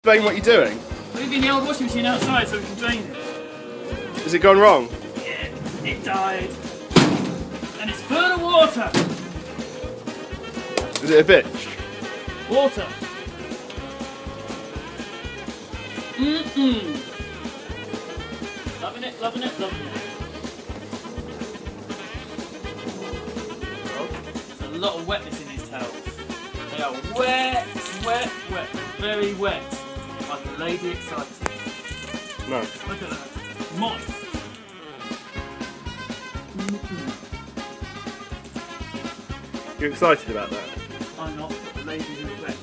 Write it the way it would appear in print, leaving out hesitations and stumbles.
Explain what you're doing. We're leaving the old washing machine outside so we can drain it. Has it gone wrong? Yeah, it died. And it's full of water. Is it a bitch? Water. Loving it, loving it, loving it. Oh, there's a lot of wetness in these towels. They are wet, wet, wet. Very wet. Like a lady excited. No. Look at that. Moist. You're excited about that? I'm not, but the lady who's wet.